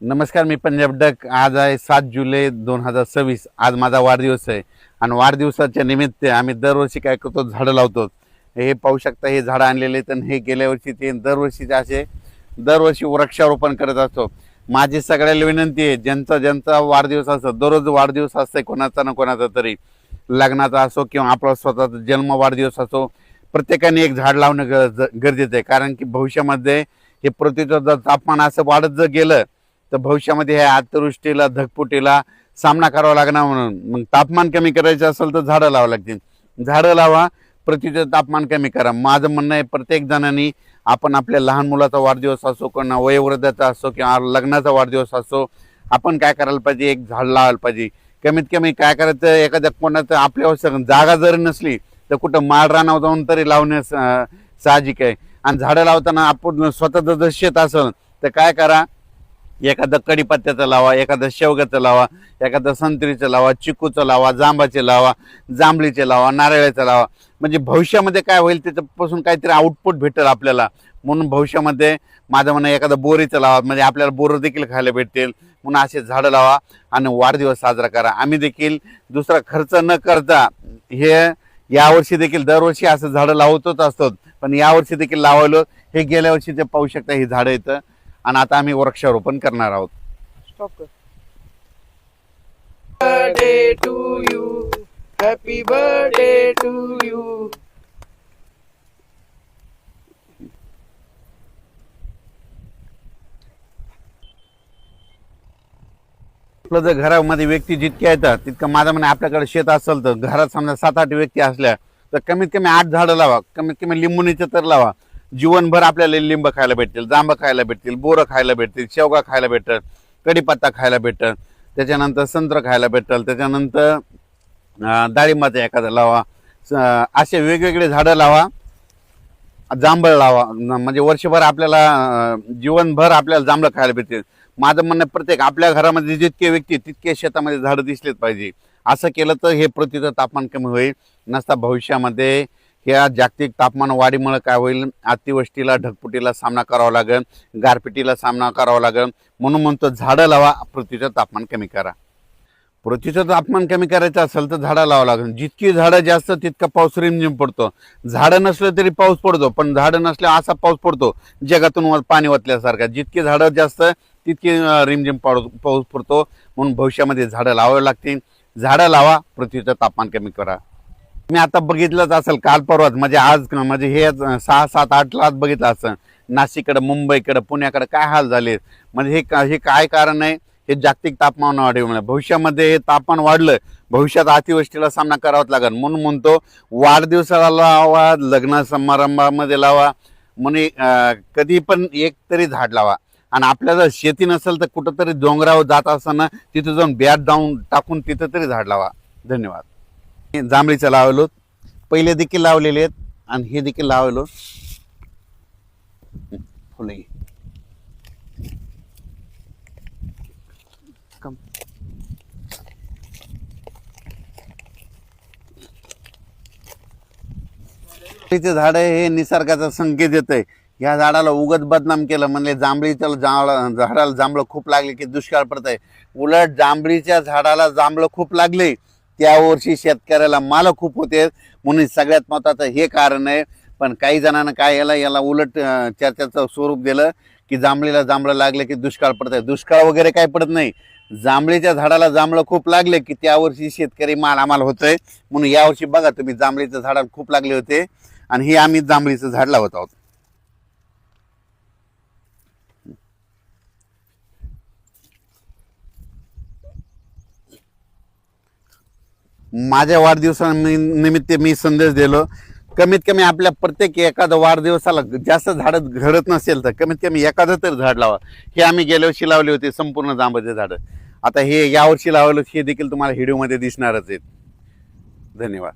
नमस्कार, मी पंजाब डक. आज आहे 7 जुलै 2026. आज माझा वाढदिवस आहे आणि वाढदिवसाच्या निमित्त आम्ही दरवर्षी काय करतो, झाडं लावतो. हे पाहू शकता, हे झाडं आणलेले आहेत आणि हे गेल्या वर्षी ते दरवर्षीचे असे दरवर्षी वृक्षारोपण करत असतो. माझी सगळ्याला विनंती आहे, ज्यांचा वाढदिवस असतो, दररोज वाढदिवस असते कोणाचा ना कोणाचा तरी, लग्नाचा असो किंवा आपला स्वतःचा जन्म वाढदिवस असो, प्रत्येकाने एक झाड लावणं गरजेचं आहे. कारण की भविष्यामध्ये हे पृथ्वीचं जर तापमान असं वाढत जर गेलं तर भविष्यामध्ये ह्या अतिवृष्टीला धगपुटीला सामना करावा लागणार. म्हणून मग तापमान कमी करायचं असेल तर झाडं लावावं लागतील. झाडं लावा, पृथ्वीचं तापमान कमी करा. माझं म्हणणं आहे, प्रत्येक जणांनी आपण आपल्या लहान मुलाचा वाढदिवस असो, कोणा वयोवृद्धाचा असो किंवा लग्नाचा वाढदिवस असो, आपण काय करायला पाहिजे, एक झाड लावायला पाहिजे. कमीत कमी काय करायचं, एखाद्या कोणाचं आपल्यावर जागा जरी नसली तर कुठं माळरानावर जाऊन तरी लावणे साहजिक आहे. आणि झाडं लावताना आपण स्वतःचं जर शेत असेल तर काय करा, एखादं कडीपत्त्याचं लावा, एखादं शेवग्याचं लावा, एखादं संत्रीचं लावा, चिकूचं लावा, जांबाचे लावा, जांभळीचे लावा, नारळाचं लावा. म्हणजे भविष्यामध्ये काय होईल त्याच्यापासून काहीतरी आउटपुट भेटेल आपल्याला. म्हणून भविष्यामध्ये माझं म्हणणं, एखादं बोरीचं लावा, म्हणजे आपल्याला बोरं देखील खायला भेटतील. म्हणून असे झाडं लावा आणि वाढदिवस साजरा करा. आम्ही देखील दुसरा खर्च न करता हे यावर्षी देखील दरवर्षी असं झाडं लावतच असतो, पण यावर्षी देखील लावलं. हे गेल्या वर्षी ते पाहू शकता, ही झाडं येतं आणि आता आम्ही वृक्षारोपण करणार आहोत. स्टॉप कर. Birthday to you, happy birthday to you. आपलं जर घरामध्ये व्यक्ती जितक्या येतात तितकं माझं म्हणणं, आपल्याकडे शेत असेल तर घरात समजा 7-8 व्यक्ती असल्या तर कमीत कमी 8 झाडं लावा. कमीत कमी लिंबुनीचं तर लावा. जीवनभर आपल्याला लिंब खायला भेटतील, जांब खायला भेटतील, बोरं खायला भेटतील, शेवगा खायला भेटेल, कढीपत्ता खायला भेटेल, त्याच्यानंतर संत्र खायला भेटेल, त्याच्यानंतर डाळिंबाचं एखादं लावा. असे वेगवेगळे झाडं लावा, जांभळ लावा. म्हणजे वर्षभर आपल्याला जीवनभर आपल्याला जांभळं खायला भेटतील. माझं म्हणणं, प्रत्येक आपल्या घरामध्ये जितके व्यक्ती तितके शेतामध्ये झाडं दिसलेच पाहिजे. असं केलं तर हे पृथ्वीचं तापमान कमी होईल. नसता भविष्यामध्ये ह्या जागतिक तापमान वाढीमुळे काय होईल, अतिवृष्टीला ढगफुटीला सामना करावा लागेल, गारपिटीला सामना करावा लागेल. म्हणून म्हणतो, झाडं लावा, पृथ्वीचं तापमान कमी करा. पृथ्वीचं तापमान कमी करायचं असेल तर झाडं लावावं लागेल. जितकी झाडं जास्त तितका पाऊस रिमझिम पडतो. झाडं नसलं तरी पाऊस पडतो, पण झाडं नसल्या असा पाऊस पडतो जगातून पाणी वाचल्यासारखा. जितकी झाडं जास्त तितकी रिमझिम पाऊस पडतो. म्हणून भविष्यामध्ये झाडं लावावी लागतील. झाडं लावा, पृथ्वीचं तापमान कमी करा. मी आता बघितलंच असेल, काल परवाच म्हणजे आज म्हणजे हे 6-7-8 ला बघितलं असेल, नाशिककडे, मुंबईकडे, पुण्याकडे काय हाल झाले. म्हणजे हे काय कारण आहे, हे जागतिक तापमान वाढीमुळे. भविष्यामध्ये हे तापमान वाढलं, भविष्यात अतिवृष्टीला सामना करावाच लागेल. म्हणून म्हणतो, वाढदिवसाला लावा, लग्न समारंभामध्ये लावा, म्हणे कधी पण एक तरी झाड लावा. आणि आपल्या जर शेती नसेल तर कुठंतरी डोंगरावर जात असताना तिथं जाऊन बॅट जाऊन टाकून तिथं तरी झाड लावा. धन्यवाद. जांभळीचं लावलो, पहिले देखील लावलेले आहेत आणि हे देखील लावलो. फुले झाड हे निसर्गाचा संकेत येत आहे. या झाडाला उगत बदनाम केलं म्हणजे जांभळीच्या झाडाला जांभळं खूप लागले की दुष्काळ पडत आहे. उलट जांभळीच्या झाडाला जांभळं खूप लागले त्या वर्षी शेतकऱ्याला माल खूप होते. म्हणून सगळ्यात महत्त्वाचं हे कारण आहे. पण काही जणांना काय याला उलट चर्चेचं स्वरूप दिलं की जांभळीला जांभळं लागले की दुष्काळ पडत आहे. दुष्काळ वगैरे काही पडत नाही. जांभळीच्या झाडाला जांभळं खूप लागले की त्या वर्षी शेतकरी मालामाल होतोय. म्हणून यावर्षी बघा तुम्ही, जांभळीच्या झाडाला खूप लागले होते आणि हे आम्ही जांभळीचं झाड लावत आहोत. माझ्या वाढदिवसानिमित्त मी संदेश दिलो, कमीत कमी आपल्या प्रत्येक एखादा वाढदिवसाला जास्त झाडं घडत नसेल तर कमीत कमी एखादं तर झाड लावा. हे आम्ही गेल्या वर्षी लावले होते संपूर्ण जांबाचे झाडं. आता हे यावर्षी लावलं, हे देखील तुम्हाला व्हिडिओमध्ये दिसणारच आहेत. धन्यवाद.